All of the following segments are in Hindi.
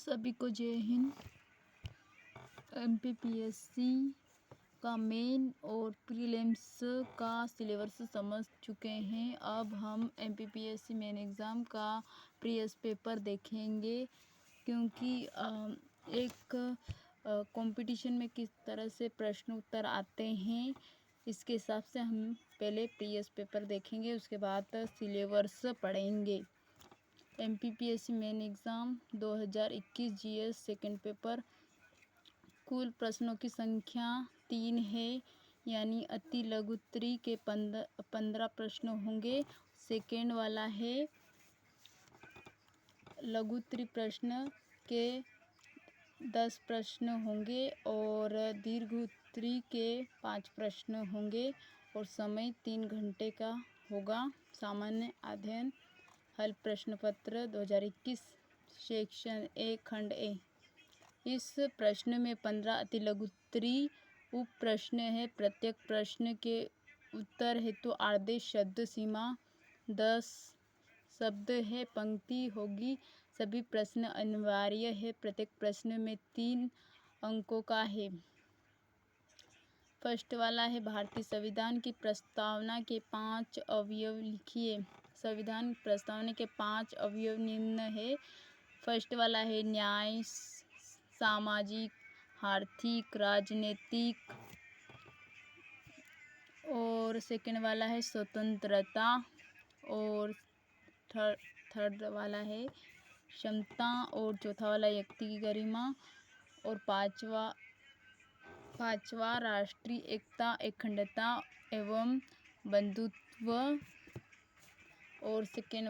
सभी को जय हिंद। एमपीपीएससी का मेन और प्रीलिम्स का सिलेबस समझ चुके हैं। अब हम एमपीपीएससी मेन एग्ज़ाम का प्रीवियस पेपर देखेंगे, क्योंकि एक कंपटीशन में किस तरह से प्रश्न उत्तर आते हैं, इसके हिसाब से हम पहले प्रीवियस पेपर देखेंगे, उसके बाद सिलेबस पढ़ेंगे। MPPSC main exam 2021 GS second paper. कुल प्रश्नों की संख्या 3 है, यानी अति लघु उत्तरी के 15 प्रश्न होंगे। सेकंड वाला है लघु उत्तरी प्रश्न के 10 प्रश्न होंगे और दीर्घ उत्तरी के 5 प्रश्न होंगे और समय 3 घंटे का होगा। सामान्य अध्ययन हल प्रश्न पत्र 2021 सेक्शन ए खंड ए। इस प्रश्न में 15 अति लघु उत्तरी उप प्रश्न है। प्रत्येक प्रश्न के उत्तर हेतु आदेश शब्द सीमा 10 शब्द है। पंक्ति होगी। सभी प्रश्न अनिवार्य है। प्रत्येक प्रश्न में 3 अंकों का है। फर्स्ट वाला है भारतीय संविधान की प्रस्तावना के 5 अवयव लिखिए। संविधान प्रस्तावना के 5 अवयव निम्न है। फर्स्ट वाला है न्याय, सामाजिक, आर्थिक, राजनीतिक। और सेकंड वाला है स्वतंत्रता। और थर्ड वाला है क्षमता। और चौथा वाला व्यक्ति की गरिमा। और पांचवा राष्ट्रीय एकता, अखंडता एवं बंधुत्व। और सेकंड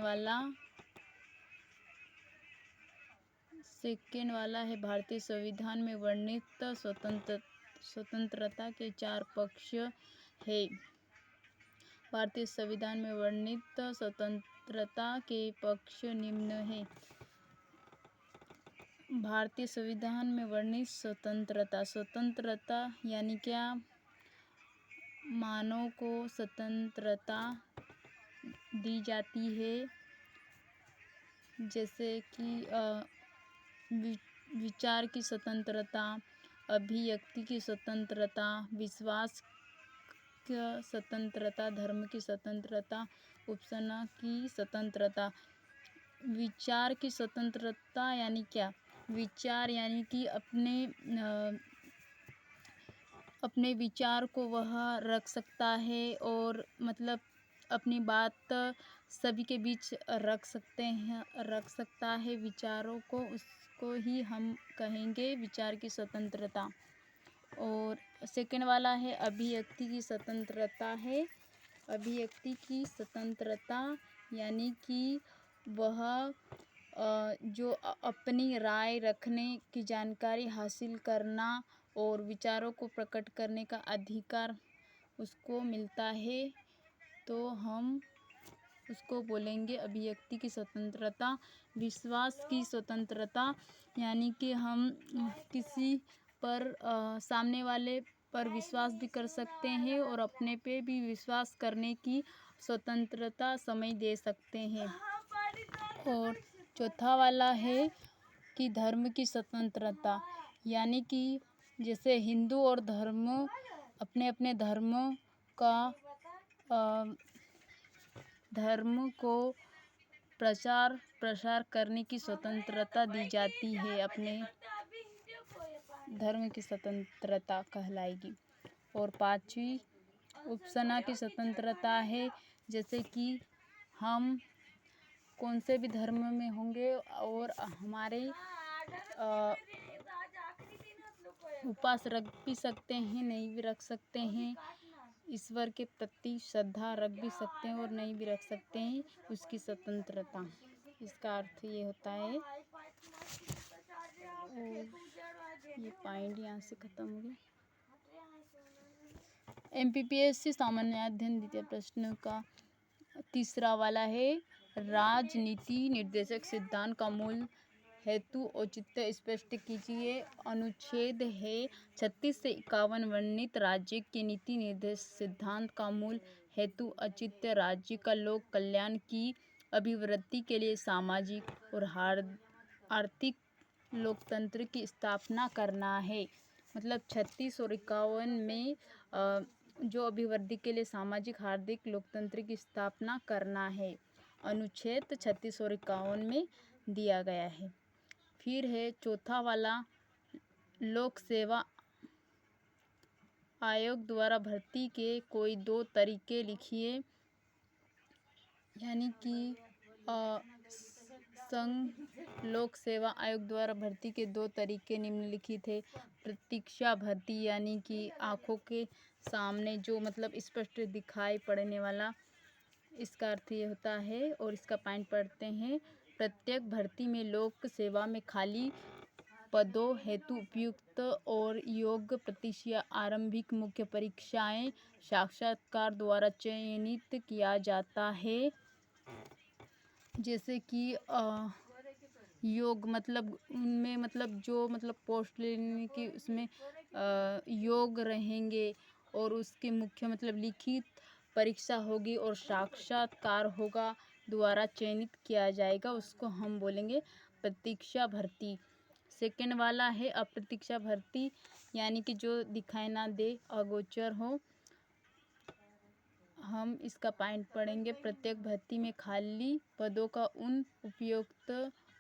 वाला है भारतीय संविधान में वर्णित स्वतंत्रता के 4 पक्ष है। भारतीय संविधान में वर्णित स्वतंत्रता के पक्ष निम्न है। भारतीय संविधान में वर्णित स्वतंत्रता यानी क्या? मानव को स्वतंत्रता दी जाती है, जैसे कि विचार की स्वतंत्रता, अभिव्यक्ति की स्वतंत्रता, विश्वास की स्वतंत्रता, धर्म की स्वतंत्रता, उपासना की स्वतंत्रता। विचार की स्वतंत्रता यानी क्या? विचार यानी कि अपने विचार को वह रख सकता है, और मतलब अपनी बात सभी के बीच रख सकता है विचारों को, उसको ही हम कहेंगे विचार की स्वतंत्रता। और सेकंड वाला है अभिव्यक्ति की स्वतंत्रता है। अभिव्यक्ति की स्वतंत्रता यानी कि वह जो अपनी राय रखने की जानकारी हासिल करना और विचारों को प्रकट करने का अधिकार उसको मिलता है, तो हम उसको बोलेंगे अभिव्यक्ति की स्वतंत्रता। विश्वास की स्वतंत्रता यानी कि हम किसी पर सामने वाले पर विश्वास भी कर सकते हैं और अपने पे भी विश्वास करने की स्वतंत्रता समय दे सकते हैं। और चौथा वाला है कि धर्म की स्वतंत्रता, यानी कि जैसे हिंदू और धर्म अपने अपने धर्म को प्रसार करने की स्वतंत्रता दी जाती है, अपने धर्म की स्वतंत्रता कहलाएगी। और पांचवी उपासना की स्वतंत्रता है, जैसे कि हम कौन से भी धर्म में होंगे और हमारे उपवास रख भी सकते हैं, नहीं भी रख सकते हैं, ईश्वर के प्रति श्रद्धा रख भी सकते हैं और नहीं भी रख सकते हैं, उसकी स्वतंत्रता। इसका अर्थ ये होता है। और ये पॉइंट यहाँ से खत्म हो गया। एमपीपीएससी सामान्य अध्ययन द्वितीय प्रश्न का तीसरा वाला है राजनीति निर्देशक सिद्धांत का मूल हेतु औचित्य स्पष्ट कीजिए। अनुच्छेद है 36 से 51 वर्णित राज्य के नीति निर्देश सिद्धांत का मूल हेतु औचित्य राज्य का लोक कल्याण की अभिवृद्धि के लिए सामाजिक और आर्थिक लोकतंत्र की स्थापना करना है। मतलब 36 और 51 में जो अभिवृद्धि के लिए सामाजिक आर्थिक लोकतंत्र की स्थापना करना है, अनुच्छेद 36 और 51 में दिया गया है। फिर है चौथा वाला, लोक सेवा आयोग द्वारा भर्ती के कोई दो तरीके लिखिए। यानी कि संघ लोक सेवा आयोग द्वारा भर्ती के दो तरीके निम्नलिखित है। प्रतीक्षा भर्ती, यानी कि आँखों के सामने जो मतलब स्पष्ट दिखाई पड़ने वाला, इसका अर्थ ये होता है। और इसका पॉइंट पढ़ते हैं। प्रत्येक भर्ती में लोक सेवा में खाली पदों हेतु उपयुक्त और योग्य प्रतीक्षा आरंभिक मुख्य परीक्षाएं साक्षात्कार द्वारा चयनित किया जाता है। जैसे कि योग मतलब उनमें मतलब जो मतलब पोस्ट लेने की उसमें योग रहेंगे और उसके मुख्य मतलब लिखित परीक्षा होगी और साक्षात्कार होगा, द्वारा चयनित किया जाएगा, उसको हम बोलेंगे प्रतीक्षा भर्ती। सेकेंड वाला है अप्रतीक्षा भर्ती, यानी कि जो दिखाई ना दे, अगोचर हो। हम इसका पॉइंट पढ़ेंगे। प्रत्येक भर्ती में खाली पदों का उन उपयुक्त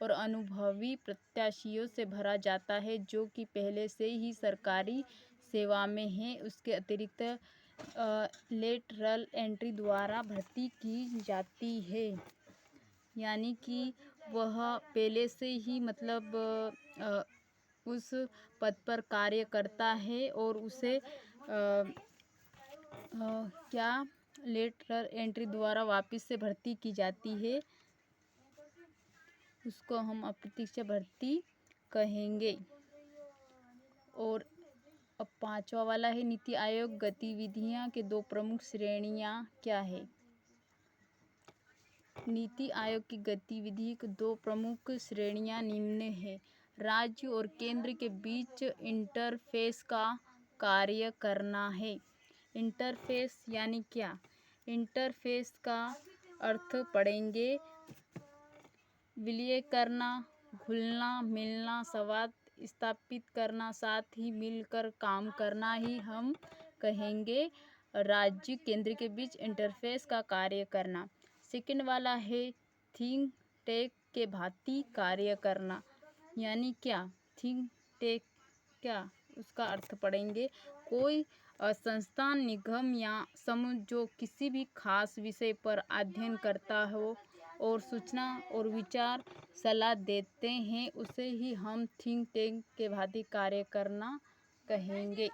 और अनुभवी प्रत्याशियों से भरा जाता है जो कि पहले से ही सरकारी सेवा में हैं। उसके अतिरिक्त लेटरल एंट्री द्वारा भर्ती की जाती है, यानी कि वह पहले से ही मतलब उस पद पर कार्य करता है और उसे क्या लेटरल एंट्री द्वारा वापस से भर्ती की जाती है, उसको हम अप्रत्यक्ष भर्ती कहेंगे। और अब पांचवा वाला है नीति आयोग गतिविधियां के दो प्रमुख श्रेणियां क्या है। नीति आयोग की गतिविधि की दो प्रमुख श्रेणियां निम्न है। राज्य और केंद्र के बीच इंटरफेस का कार्य करना है। इंटरफेस यानी क्या? इंटरफेस का अर्थ पढ़ेंगे विलय करना, घुलना मिलना, संवाद स्थापित करना, साथ ही मिलकर काम करना ही हम कहेंगे राज्य केंद्र के बीच इंटरफेस का कार्य करना। सेकंड वाला है थिंक टैंक के भांति कार्य करना, यानी क्या? थिंक टैंक क्या, उसका अर्थ पढ़ेंगे कोई संस्थान, निगम या समूह जो किसी भी खास विषय पर अध्ययन करता हो और सूचना और विचार सलाह देते हैं, उसे ही हम थिंक टैंक के भांति कार्य करना कहेंगे।